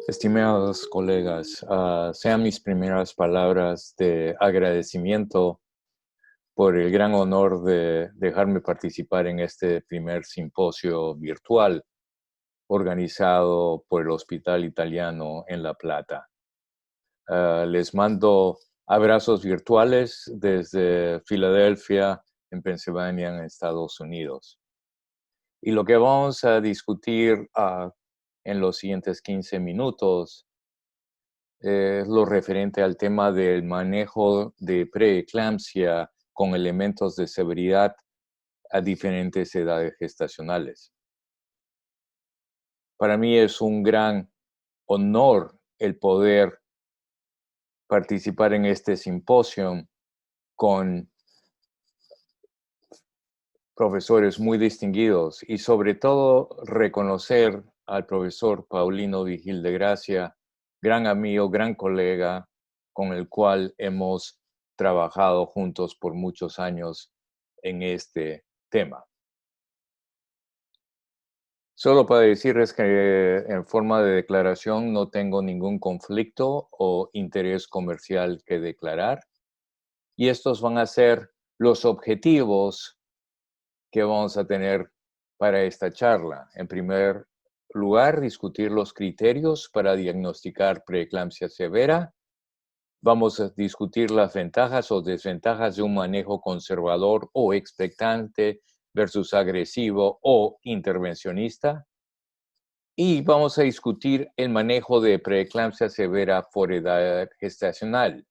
Estimados colegas, sean mis primeras palabras de agradecimiento por el gran honor de dejarme participar en este primer simposio virtual organizado por el Hospital Italiano en La Plata. Les mando abrazos virtuales desde Filadelfia, en Pensilvania, en Estados Unidos. Y lo que vamos a discutir en los siguientes 15 minutos es lo referente al tema del manejo de preeclampsia con elementos de severidad a diferentes edades gestacionales. Para mí es un gran honor el poder participar en este simposio con profesores muy distinguidos y sobre todo reconocer al profesor Paulino Vigil de Gracia, gran amigo, gran colega, con el cual hemos trabajado juntos por muchos años en este tema. Solo para decirles que en forma de declaración no tengo ningún conflicto o interés comercial que declarar, y estos van a ser los objetivos que vamos a tener para esta charla. En primer lugar, discutir los criterios para diagnosticar preeclampsia severa. Vamos a discutir las ventajas o desventajas de un manejo conservador o expectante versus agresivo o intervencionista. Y vamos a discutir el manejo de preeclampsia severa por edad gestacional,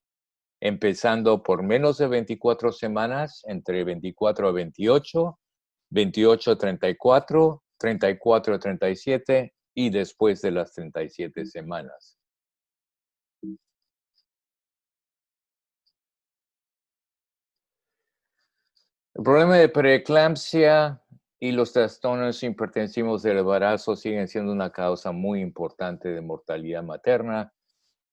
empezando por menos de 24 semanas, entre 24 a 28, 28 a 34, 34 a 37 y después de las 37 semanas. El problema de preeclampsia y los trastornos hipertensivos del embarazo siguen siendo una causa muy importante de mortalidad materna.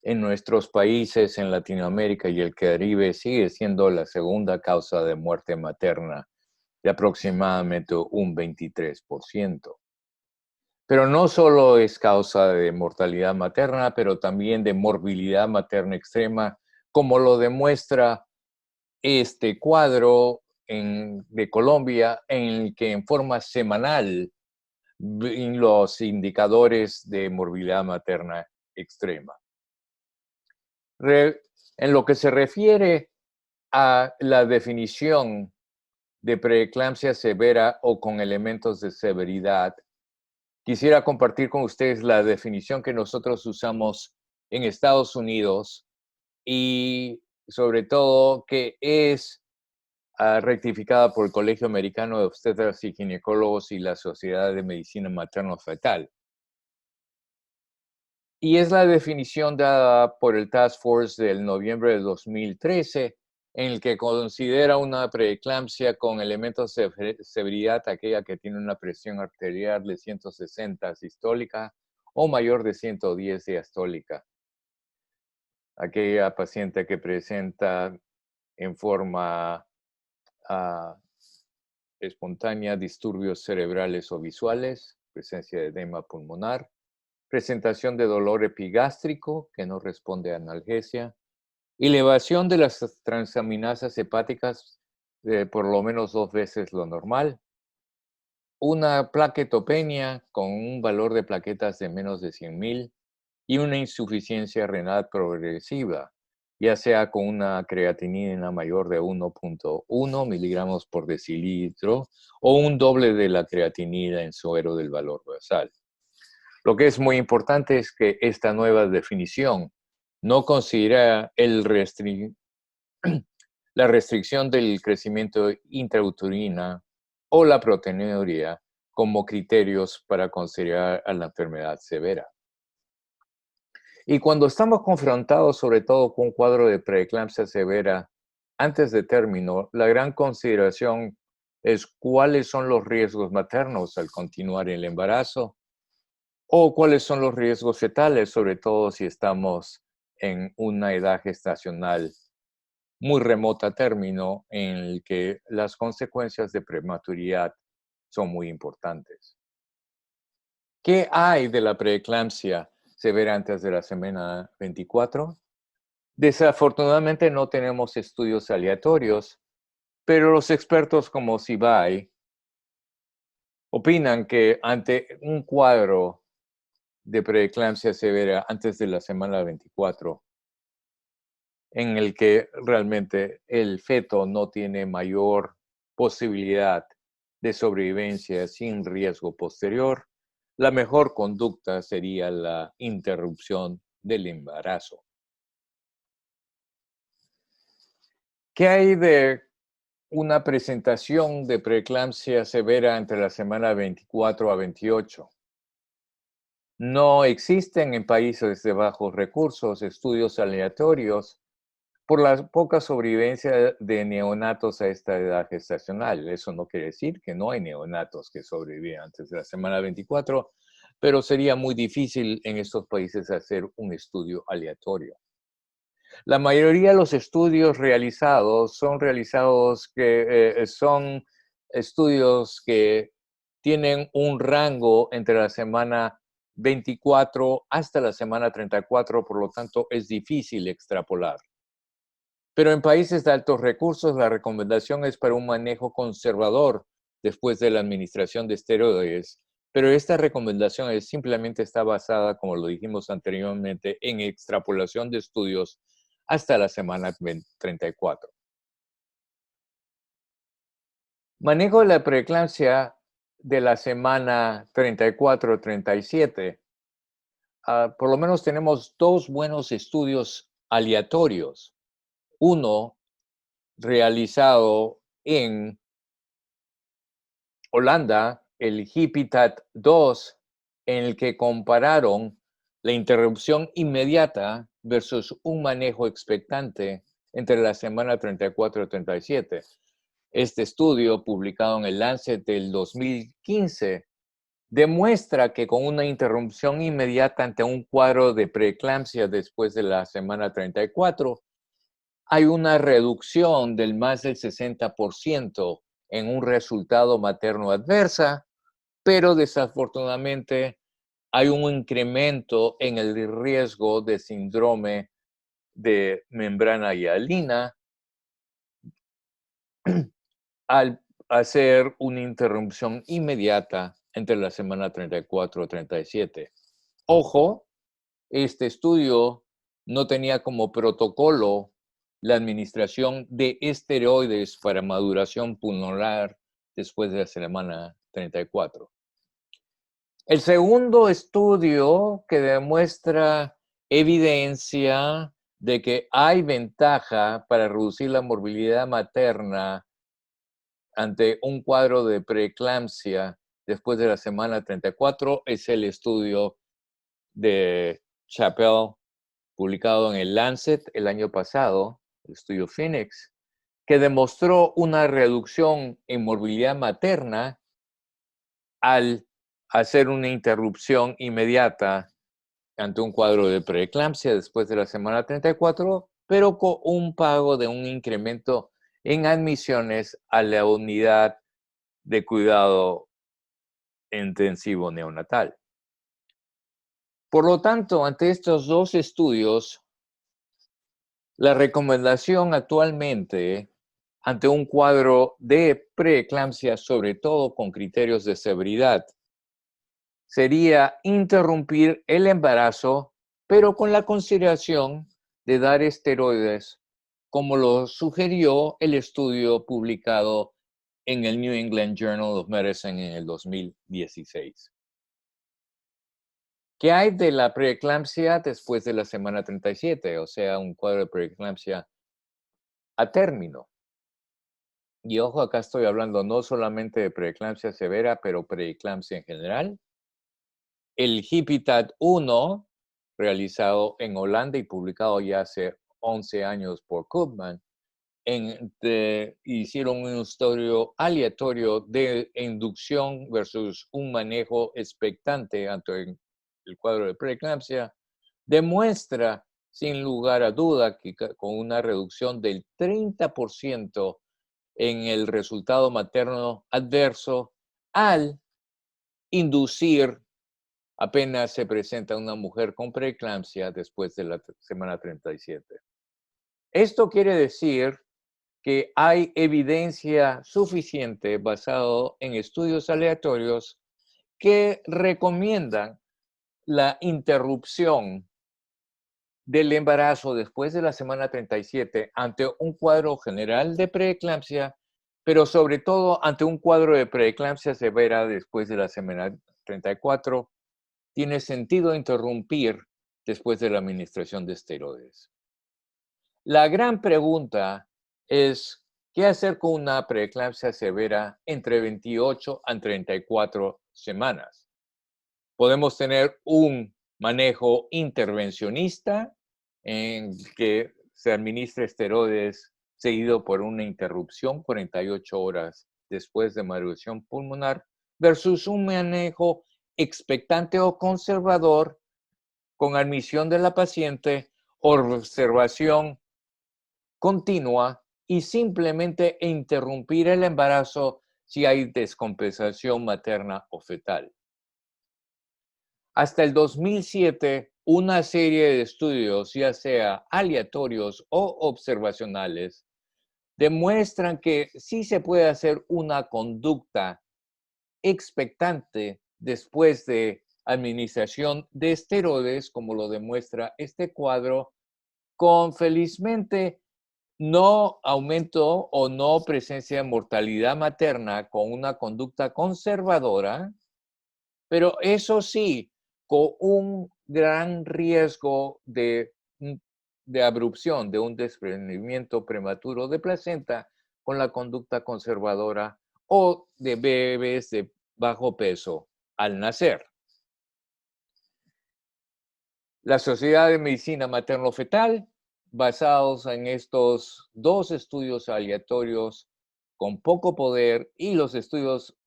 En nuestros países, en Latinoamérica y el Caribe, sigue siendo la segunda causa de muerte materna, de aproximadamente un 23%. Pero no solo es causa de mortalidad materna, pero también de morbilidad materna extrema, como lo demuestra este cuadro de Colombia, en el que en forma semanal ven los indicadores de morbilidad materna extrema. En lo que se refiere a la definición de preeclampsia severa o con elementos de severidad, quisiera compartir con ustedes la definición que nosotros usamos en Estados Unidos y sobre todo que es rectificada por el Colegio Americano de Obstetras y Ginecólogos y la Sociedad de Medicina Materno-Fetal. Y es la definición dada por el Task Force del noviembre de 2013, en el que considera una preeclampsia con elementos de severidad aquella que tiene una presión arterial de 160 sistólica o mayor de 110 diastólica. Aquella paciente que presenta en forma espontánea disturbios cerebrales o visuales, presencia de edema pulmonar, presentación de dolor epigástrico que no responde a analgesia, elevación de las transaminasas hepáticas de por lo menos 2 veces lo normal, una plaquetopenia con un valor de plaquetas de menos de 100,000 y una insuficiencia renal progresiva, ya sea con una creatinina mayor de 1.1 miligramos por decilitro o un doble de la creatinina en suero del valor basal. Lo que es muy importante es que esta nueva definición no considera la restricción del crecimiento intrauterina o la proteinuria como criterios para considerar a la enfermedad severa. Y cuando estamos confrontados sobre todo con un cuadro de preeclampsia severa antes de término, la gran consideración es cuáles son los riesgos maternos al continuar el embarazo o cuáles son los riesgos fetales, sobre todo si estamos en una edad gestacional muy remota a término en el que las consecuencias de prematuridad son muy importantes. ¿Qué hay de la preeclampsia? severa antes de la semana 24. Desafortunadamente no tenemos estudios aleatorios, pero los expertos como Sibay opinan que ante un cuadro de preeclampsia severa antes de la semana 24, en el que realmente el feto no tiene mayor posibilidad de sobrevivencia sin riesgo posterior, la mejor conducta sería la interrupción del embarazo. ¿Qué hay de una presentación de preeclampsia severa entre la semana 24 a 28? No existen en países de bajos recursos estudios aleatorios por la poca sobrevivencia de neonatos a esta edad gestacional. Eso no quiere decir que no hay neonatos que sobreviven antes de la semana 24, pero sería muy difícil en estos países hacer un estudio aleatorio. La mayoría de los estudios realizados son estudios que tienen un rango entre la semana 24 hasta la semana 34, por lo tanto es difícil extrapolar. Pero en países de altos recursos, la recomendación es para un manejo conservador después de la administración de esteroides. Pero esta recomendación simplemente está basada, como lo dijimos anteriormente, en extrapolación de estudios hasta la semana 34. Manejo de la preeclampsia de la semana 34-37. Por lo menos tenemos dos buenos estudios aleatorios. Uno realizado en Holanda, el HIPITAT-2, en el que compararon la interrupción inmediata versus un manejo expectante entre la semana 34 y 37. Este estudio, publicado en el Lancet del 2015, demuestra que con una interrupción inmediata ante un cuadro de preeclampsia después de la semana 34, hay una reducción del más del 60% en un resultado materno adversa, pero desafortunadamente hay un incremento en el riesgo de síndrome de membrana hialina al hacer una interrupción inmediata entre la semana 34 y 37. Ojo, este estudio no tenía como protocolo la administración de esteroides para maduración pulmonar después de la semana 34. El segundo estudio que demuestra evidencia de que hay ventaja para reducir la morbilidad materna ante un cuadro de preeclampsia después de la semana 34 es el estudio de Chappell, publicado en el Lancet el año pasado, el estudio Phoenix, que demostró una reducción en morbilidad materna al hacer una interrupción inmediata ante un cuadro de preeclampsia después de la semana 34, pero con un pago de un incremento en admisiones a la unidad de cuidado intensivo neonatal. Por lo tanto, ante estos dos estudios, la recomendación actualmente ante un cuadro de preeclampsia, sobre todo con criterios de severidad, sería interrumpir el embarazo, pero con la consideración de dar esteroides, como lo sugirió el estudio publicado en el New England Journal of Medicine en el 2016. ¿Qué hay de la preeclampsia después de la semana 37? O sea, un cuadro de preeclampsia a término. Y ojo, acá estoy hablando no solamente de preeclampsia severa, pero preeclampsia en general. El HIPITAT-1, realizado en Holanda y publicado ya hace 11 años por Koopman, hicieron un estudio aleatorio de inducción versus un manejo expectante ante el cuadro de preeclampsia, demuestra sin lugar a duda que con una reducción del 30% en el resultado materno adverso al inducir apenas se presenta una mujer con preeclampsia después de la semana 37. Esto quiere decir que hay evidencia suficiente basado en estudios aleatorios que recomiendan la interrupción del embarazo después de la semana 37 ante un cuadro general de preeclampsia, pero sobre todo ante un cuadro de preeclampsia severa después de la semana 34, tiene sentido interrumpir después de la administración de esteroides. La gran pregunta es, ¿qué hacer con una preeclampsia severa entre 28 a 34 semanas? Podemos tener un manejo intervencionista en que se administre esteroides seguido por una interrupción 48 horas después de maduración pulmonar versus un manejo expectante o conservador con admisión de la paciente, observación continua y simplemente interrumpir el embarazo si hay descompensación materna o fetal. Hasta el 2007, una serie de estudios, ya sea aleatorios o observacionales, demuestran que sí se puede hacer una conducta expectante después de administración de esteroides, como lo demuestra este cuadro, con felizmente no aumento o no presencia de mortalidad materna con una conducta conservadora, pero eso sí, con un gran riesgo de abrupción, de un desprendimiento prematuro de placenta con la conducta conservadora o de bebés de bajo peso al nacer. La Sociedad de Medicina Materno-Fetal, basados en estos dos estudios aleatorios con poco poder y los estudios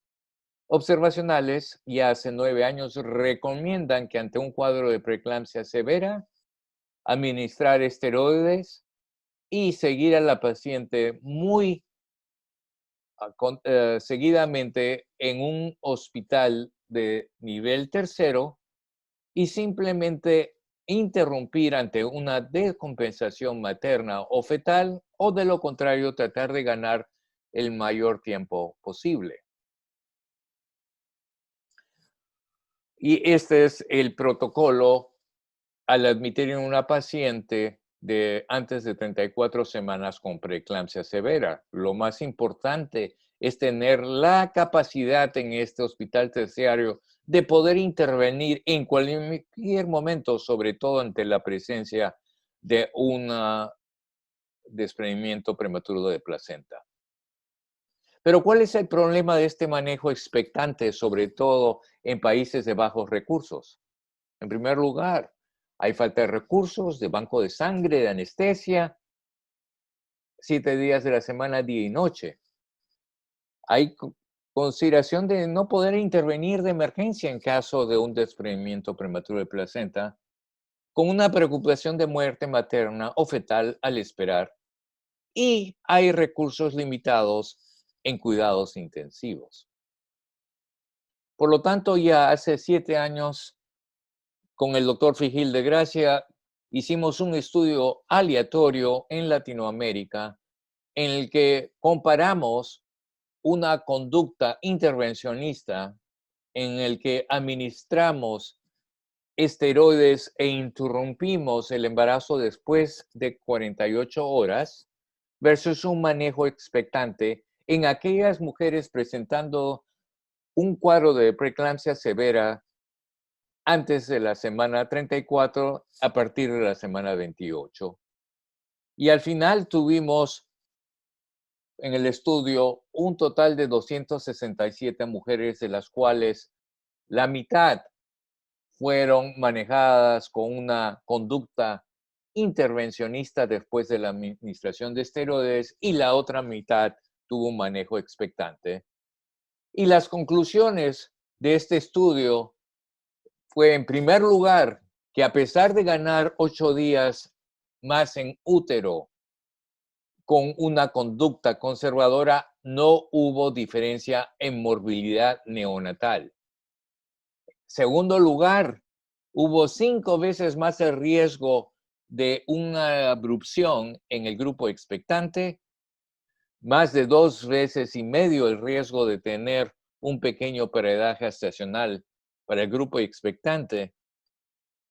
observacionales, ya hace 9 años recomiendan que ante un cuadro de preeclampsia severa, administrar esteroides y seguir a la paciente muy seguidamente en un hospital de nivel tercero y simplemente interrumpir ante una descompensación materna o fetal o de lo contrario tratar de ganar el mayor tiempo posible. Y este es el protocolo al admitir en una paciente de antes de 34 semanas con preeclampsia severa. Lo más importante es tener la capacidad en este hospital terciario de poder intervenir en cualquier momento, sobre todo ante la presencia de un desprendimiento prematuro de placenta. Pero ¿cuál es el problema de este manejo expectante, sobre todo en países de bajos recursos? En primer lugar, hay falta de recursos, de banco de sangre, de anestesia, 7 días de la semana, día y noche. Hay consideración de no poder intervenir de emergencia en caso de un desprendimiento prematuro de placenta, con una preocupación de muerte materna o fetal al esperar. Y hay recursos limitados en cuidados intensivos. Por lo tanto, ya hace 7 años, con el doctor Fijil de Gracia, hicimos un estudio aleatorio en Latinoamérica en el que comparamos una conducta intervencionista en el que administramos esteroides e interrumpimos el embarazo después de 48 horas versus un manejo expectante en aquellas mujeres presentando un cuadro de preeclampsia severa antes de la semana 34 a partir de la semana 28. Y al final tuvimos en el estudio un total de 267 mujeres, de las cuales la mitad fueron manejadas con una conducta intervencionista después de la administración de esteroides y la otra mitad tuvo un manejo expectante. Y las conclusiones de este estudio fue, en primer lugar, que a pesar de ganar 8 días más en útero con una conducta conservadora, no hubo diferencia en morbilidad neonatal. Segundo lugar, hubo 5 veces más el riesgo de una abrupción en el grupo expectante, más de 2 veces y medio el riesgo de tener un pequeño peredaje estacional para el grupo expectante.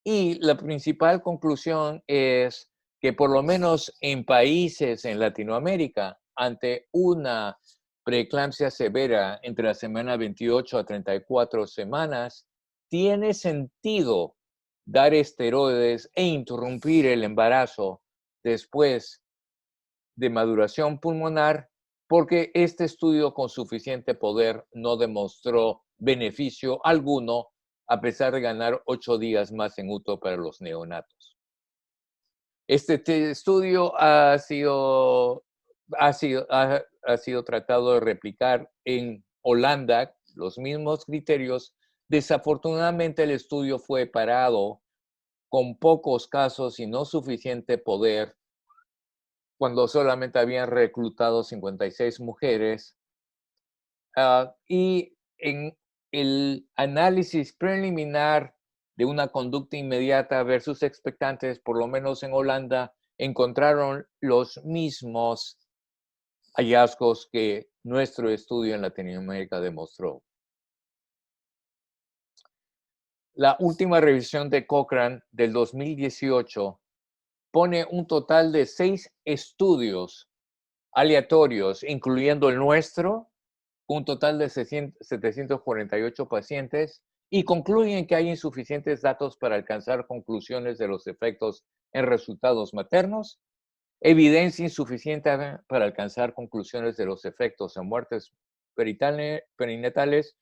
Y la principal conclusión es que por lo menos en países en Latinoamérica, ante una preeclampsia severa entre la semana 28 a 34 semanas, tiene sentido dar esteroides e interrumpir el embarazo después de maduración pulmonar, porque este estudio con suficiente poder no demostró beneficio alguno a pesar de ganar 8 días más en UTO para los neonatos. Este estudio ha sido tratado de replicar en Holanda, los mismos criterios. Desafortunadamente el estudio fue parado con pocos casos y no suficiente poder cuando solamente habían reclutado 56 mujeres. Y en el análisis preliminar de una conducta inmediata versus expectantes, por lo menos en Holanda, encontraron los mismos hallazgos que nuestro estudio en Latinoamérica demostró. La última revisión de Cochrane del 2018 pone un total de 6 estudios aleatorios, incluyendo el nuestro, un total de 748 pacientes, y concluyen que hay insuficientes datos para alcanzar conclusiones de los efectos en resultados maternos, evidencia insuficiente para alcanzar conclusiones de los efectos en muertes perinatales,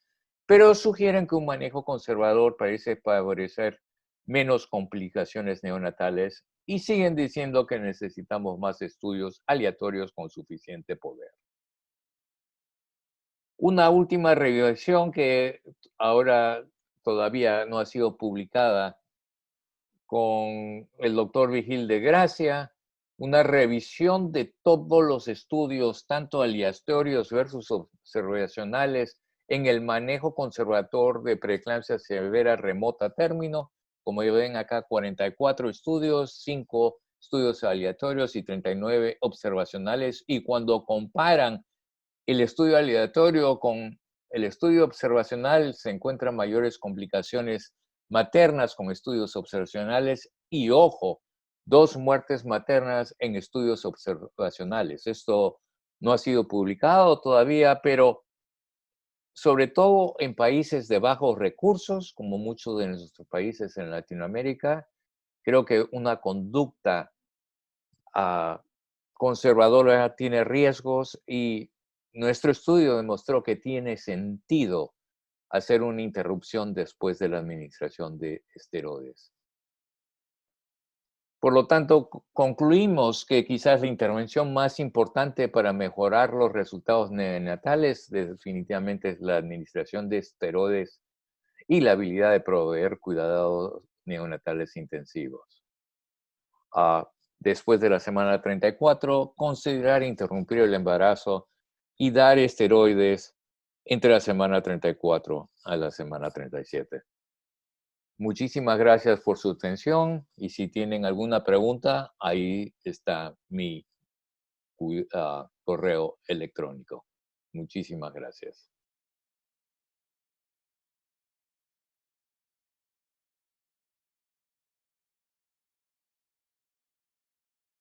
pero sugieren que un manejo conservador parece favorecer menos complicaciones neonatales y siguen diciendo que necesitamos más estudios aleatorios con suficiente poder. Una última revisión que ahora todavía no ha sido publicada con el doctor Vigil de Gracia, una revisión de todos los estudios, tanto aleatorios versus observacionales, en el manejo conservador de preeclampsia severa remota término. Como ven acá, 44 estudios, 5 estudios aleatorios y 39 observacionales. Y cuando comparan el estudio aleatorio con el estudio observacional, se encuentran mayores complicaciones maternas con estudios observacionales y, ojo, 2 muertes maternas en estudios observacionales. Esto no ha sido publicado todavía, pero sobre todo en países de bajos recursos, como muchos de nuestros países en Latinoamérica, creo que una conducta conservadora tiene riesgos y nuestro estudio demostró que tiene sentido hacer una interrupción después de la administración de esteroides. Por lo tanto, concluimos que quizás la intervención más importante para mejorar los resultados neonatales definitivamente es la administración de esteroides y la habilidad de proveer cuidados neonatales intensivos. Después de la semana 34, considerar interrumpir el embarazo y dar esteroides entre la semana 34 a la semana 37. Muchísimas gracias por su atención y si tienen alguna pregunta, ahí está mi correo electrónico. Muchísimas gracias.